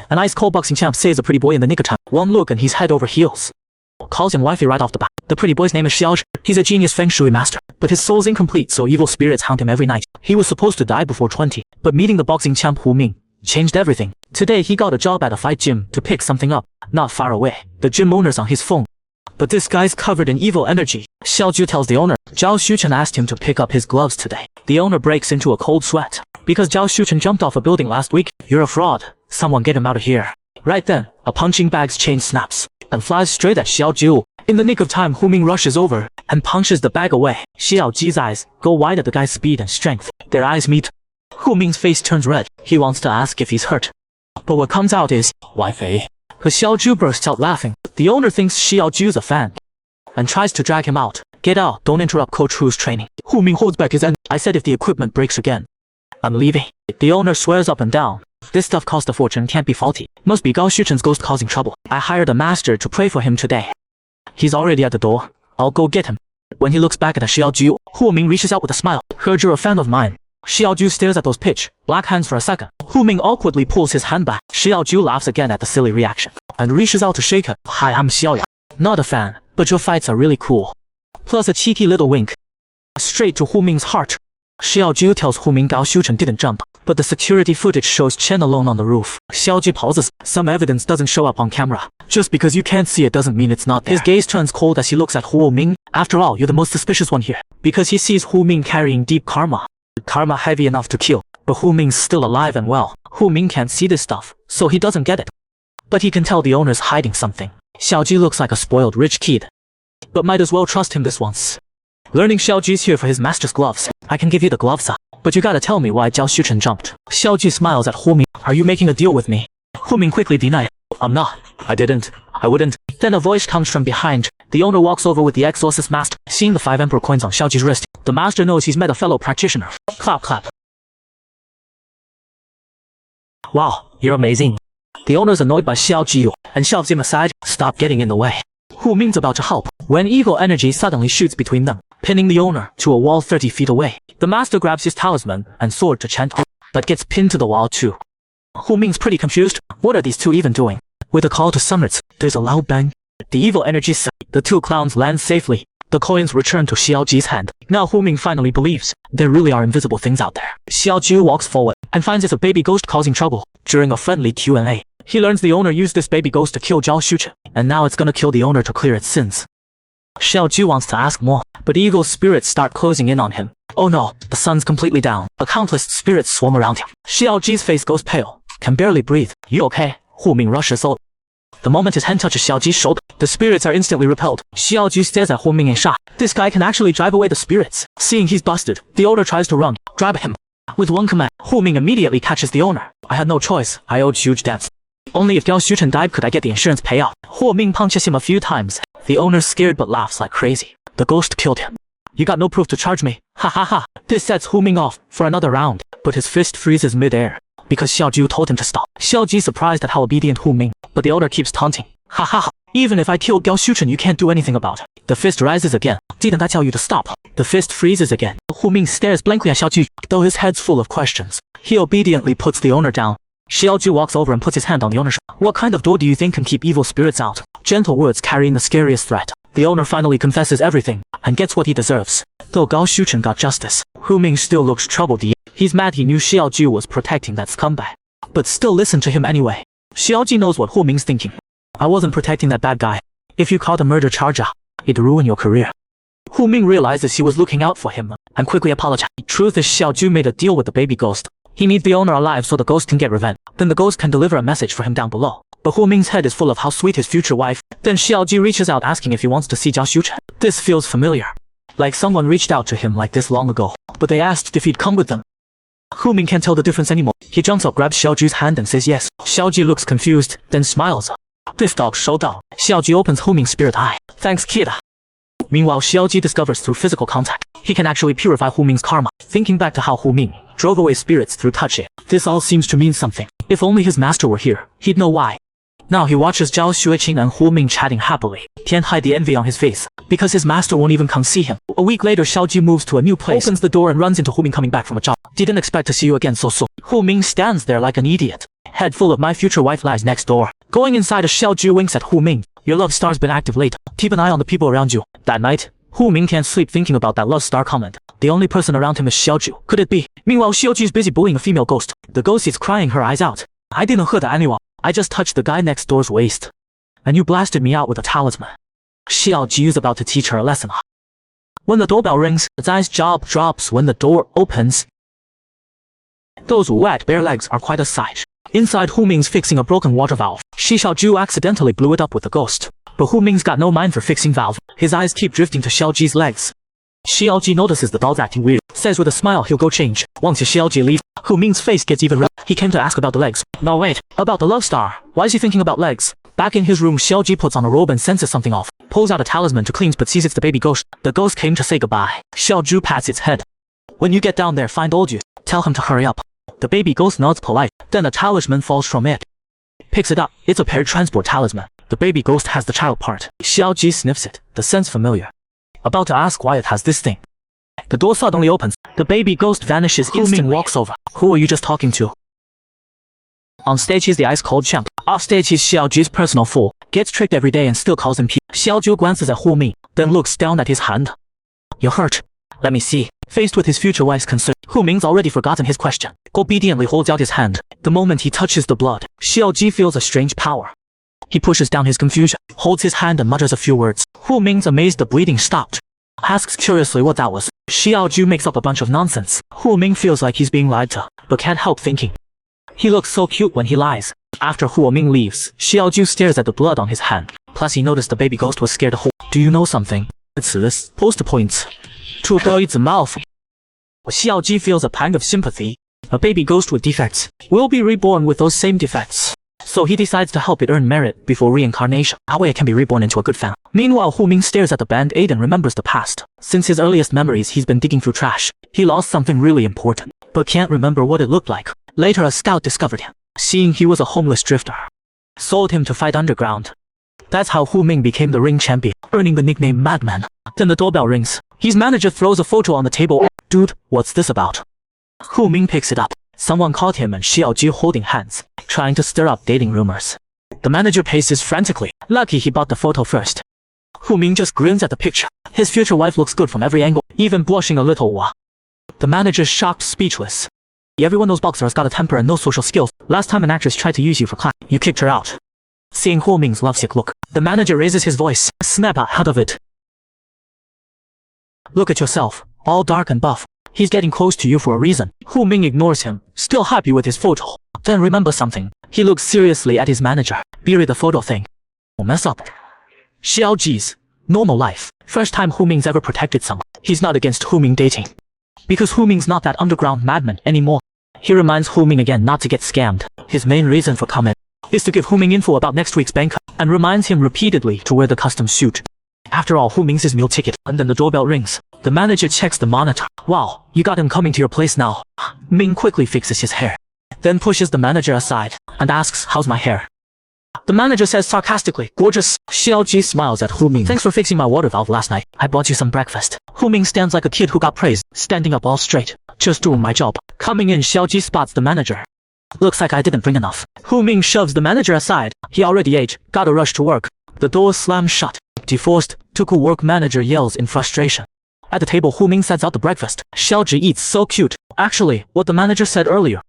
An ice-cold boxing champ saves a pretty boy in the nick of time. One look and he's head over heels. Calls him wifey right off the bat. The pretty boy's name is Xiao Zhi. He's a genius feng shui master, but his soul's incomplete, so evil spirits haunt him every night. He was supposed to die before 20, but meeting the boxing champ Hu Ming changed everything. Today he got a job at a fight gym to pick something up, not far away. The gym owner's on his phone, but this guy's covered in evil energy. Xiao Zhi tells the owner, Zhao Xuchen asked him to pick up his gloves today. The owner breaks into a cold sweat, because Zhao Xuchen jumped off a building last week. You're a fraud. Someone get him out of here. Right then, a punching bag's chain snaps and flies straight at Xiao Zhi. In the nick of time, Hu Ming rushes over and punches the bag away. Xiao Zhi's eyes go wide at the guy's speed and strength. Their eyes meet. Hu Ming's face turns red. He wants to ask if he's hurt, but what comes out is, wifey. But Xiao Zhi bursts out laughing. The owner thinks Xiao Zhi's a fan and tries to drag him out. Get out, don't interrupt Coach Hu's training. Hu Ming holds back his end. I said if the equipment breaks again, I'm leaving. The owner swears up and down. This stuff cost a fortune, can't be faulty. Must be Gao Xuchen's ghost causing trouble. I hired a master to pray for him today. He's already at the door. I'll go get him. When he looks back at Xiao Zhi, Hu Ming reaches out with a smile. Heard you're a fan of mine. Xiao Zhi stares at those pitch black hands for a second. Hu Ming awkwardly pulls his hand back. Xiao Zhi laughs again at the silly reaction and reaches out to shake her. Hi, I'm Xiao Ya. Not a fan, but your fights are really cool. Plus a cheeky little wink. Straight to Hu Ming's heart. Xiao Zhi tells Hu Ming Gao Xuchen didn't jump, but the security footage shows Chen alone on the roof. Xiao Zhi pauses. Some evidence doesn't show up on camera. Just because you can't see it doesn't mean it's not there. His gaze turns cold as he looks at Hu Ming. After all, you're the most suspicious one here. Because he sees Hu Ming carrying deep karma. Karma heavy enough to kill. But Hu Ming's still alive and well. Hu Ming can't see this stuff, so he doesn't get it. But he can tell the owner's hiding something. Xiao Zhi looks like a spoiled rich kid, but might as well trust him this once. Learning Xiao Zhi's here for his master's gloves. I can give you the gloves, but you gotta tell me why Zhao Xuchen jumped. Xiao Zhi smiles at Hu Ming. Are you making a deal with me? Hu Ming quickly denied. I'm not. I didn't. I wouldn't. Then a voice comes from behind. The owner walks over with the exorcist mask. Seeing the 5 emperor coins on Xiao Zhi's wrist, the master knows he's met a fellow practitioner. Clap, clap. Wow, you're amazing. The owner's annoyed by Xiao Zhi and shoves him aside. Stop getting in the way. Hu Ming's about to help when evil energy suddenly shoots between them, pinning the owner to a wall 30 feet away. The master grabs his talisman and sword to chant, but gets pinned to the wall too. Hu Ming's pretty confused. What are these two even doing? With a call to summons, there's a loud bang. The evil energy the two clowns land safely. The coins return to Xiao Zhi's hand. Now Hu Ming finally believes there really are invisible things out there. Xiao Zhi walks forward and finds it's a baby ghost causing trouble. During a friendly Q&A, he learns the owner used this baby ghost to kill Zhao Xuchen, and now it's gonna kill the owner to clear its sins. Xiao Zhi wants to ask more, but evil spirits start closing in on him. Oh no, the sun's completely down. A countless spirits swarm around him. Xiao Zhi's face goes pale, can barely breathe. You okay? Hu Ming rushes over. The moment his hand touches Xiao Zhi's shoulder, the spirits are instantly repelled. Xiao Zhi stares at Hu Ming in shock. This guy can actually drive away the spirits. Seeing he's busted, the owner tries to run, grab him. With one command, Hu Ming immediately catches the owner. I had no choice. I owed huge debts. Only if Gao Xuchen died could I get the insurance payout. Hu Ming punches him a few times. The owner's scared but laughs like crazy. The ghost killed him. You got no proof to charge me. Ha ha ha. This sets Hu Ming off for another round, but his fist freezes mid-air because Xiao Zhi told him to stop. Xiao Zhi's surprised at how obedient Hu Ming, but the owner keeps taunting. Ha ha ha. Even if I killed Gao Xuchen, you can't do anything about it. The fist rises again. Didn't I tell you to stop? The fist freezes again. Hu Ming stares blankly at Xiao Zhi, though his head's full of questions. He obediently puts the owner down. Xiao Zhi walks over and puts his hand on the owner's shoulder. What kind of door do you think can keep evil spirits out? Gentle words carrying the scariest threat. The owner finally confesses everything and gets what he deserves. Though Gao Xuchen got justice, Hu Ming still looks troubled. He's mad he knew Xiao Zhi was protecting that scumbag, but still listened to him anyway. Xiao Zhi knows what Hu Ming's thinking. I wasn't protecting that bad guy. If you caught a murder charge, it'd ruin your career. Hu Ming realizes he was looking out for him and quickly apologized. Truth is, Xiao Zhi made a deal with the baby ghost. He needs the owner alive so the ghost can get revenge. Then the ghost can deliver a message for him down below. But Hu Ming's head is full of how sweet his future wife. Then Xiao Zhi reaches out asking if he wants to see Zhao Xuchen. This feels familiar. Like someone reached out to him like this long ago, but they asked if he'd come with them. Hu Ming can't tell the difference anymore. He jumps up, grabs Xiao Zhi's hand and says yes. Xiao Zhi looks confused, then smiles. This dog showed up. Xiao Zhi opens Hu Ming's spirit eye. Thanks, kid. Meanwhile, Xiao Zhi discovers through physical contact, he can actually purify Hu Ming's karma. Thinking back to how Hu Ming drove away spirits through touch, this all seems to mean something. If only his master were here, he'd know why. Now he watches Zhao Xueqing and Hu Ming chatting happily. Can't hide the envy on his face, because his master won't even come see him. A week later, Xiao Zhi moves to a new place, opens the door and runs into Hu Ming coming back from a job. Didn't expect to see you again so soon. Hu Ming stands there like an idiot. Head full of my future wife lies next door. Going inside, a Xiaoju winks at Hu Ming. Your love star's been active late. Keep an eye on the people around you. That night, Hu Ming can't sleep thinking about that love star comment. The only person around him is Xiaoju. Could it be? Meanwhile, Xiaoju's busy bullying a female ghost. The ghost is crying her eyes out. I didn't hurt anyone. I just touched the guy next door's waist. And you blasted me out with a talisman. Xiaoju's about to teach her a lesson. When the doorbell rings, Zai's jaw drops when the door opens. Those wet bare legs are quite a sight. Inside, Hu Ming's fixing a broken water valve. Xiaoju accidentally blew it up with the ghost. But Hu Ming's got no mind for fixing valve. His eyes keep drifting to Xiaoju's legs. Xiaoju notices the doll's acting weird. Says with a smile he'll go change. Once Xiaoju leaves, Hu Ming's face gets even red. He came to ask about the legs. No wait, about the love star. Why is he thinking about legs? Back in his room, Xiaoju puts on a robe and senses something off. Pulls out a talisman to cleanse but sees it's the baby ghost. The ghost came to say goodbye. Xiaoju pats its head. When you get down there, find old you. Tell him to hurry up. The baby ghost nods polite. Then a talisman falls from it. Picks it up. It's a paratransport talisman. The baby ghost has the child part. Xiaoju sniffs it. The scent's familiar. About to ask why it has this thing. The door suddenly opens. The baby ghost vanishes. Hu Ming walks over. Who are you just talking to? On stage, he's the ice-cold champ. Off stage, he's Xiaoju's personal fool. Gets tricked every day and still calls him P. Xiaoju glances at Hu Ming, then looks down at his hand. You hurt? Let me see. Faced with his future wife's concern, Hu Ming's already forgotten his question. Obediently holds out his hand. The moment he touches the blood, Xiaoju feels a strange power. He pushes down his confusion, holds his hand and mutters a few words. Hu Ming's amazed the bleeding stopped. Asks curiously what that was. Xiaoju makes up a bunch of nonsense. Hu Ming feels like he's being lied to, but can't help thinking. He looks so cute when he lies. After Hu Ming leaves, Xiaoju stares at the blood on his hand. Plus he noticed the baby ghost was scared to hold. Do you know something? It's this. Poster points. To Gaoyi's mouth. Xiaoju feels a pang of sympathy. A baby ghost with defects will be reborn with those same defects. So he decides to help it earn merit before reincarnation. That way it can be reborn into a good fan. Meanwhile, Hu Ming stares at the band-aid and remembers the past. Since his earliest memories, he's been digging through trash. He lost something really important, but can't remember what it looked like. Later, a scout discovered him, seeing he was a homeless drifter. Sold him to fight underground. That's how Hu Ming became the ring champion, earning the nickname Madman. Then the doorbell rings. His manager throws a photo on the table. Dude, what's this about? Hu Ming picks it up. Someone caught him and Xiaoju holding hands, trying to stir up dating rumors. The manager paces frantically. Lucky he bought the photo first. Hu Ming just grins at the picture. His future wife looks good from every angle, even blushing a little. The manager's shocked, speechless. Everyone knows boxer has got a temper and no social skills. Last time an actress tried to use you for class, you kicked her out. Seeing Hu Ming's lovesick look, the manager raises his voice. Snap out of it. Look at yourself, all dark and buff. He's getting close to you for a reason. Hu Ming ignores him, still happy with his photo. Then remembers something. He looks seriously at his manager. Bury the photo thing. Don't mess up. Xiaoju's normal life. First time Hu Ming's ever protected someone. He's not against Hu Ming dating. Because Hu Ming's not that underground madman anymore. He reminds Hu Ming again not to get scammed. His main reason for coming is to give Hu Ming info about next week's banquet, and reminds him repeatedly to wear the custom suit. After all, Hu Ming's his meal ticket, and then the doorbell rings. The manager checks the monitor. Wow, you got him coming to your place now. Ming quickly fixes his hair, then pushes the manager aside, and asks, how's my hair? The manager says sarcastically, gorgeous. Xiaoju smiles at Hu Ming. Thanks for fixing my water valve last night. I bought you some breakfast. Hu Ming stands like a kid who got praised, standing up all straight. Just doing my job. Coming in, Xiaoju spots the manager. Looks like I didn't bring enough. Hu Ming shoves the manager aside. He already ate, gotta rush to work. The door slams shut. Deforced, Tuku work manager yells in frustration. At the table, Hu Ming sets out the breakfast. Xiaoju eats so cute. Actually, what the manager said earlier.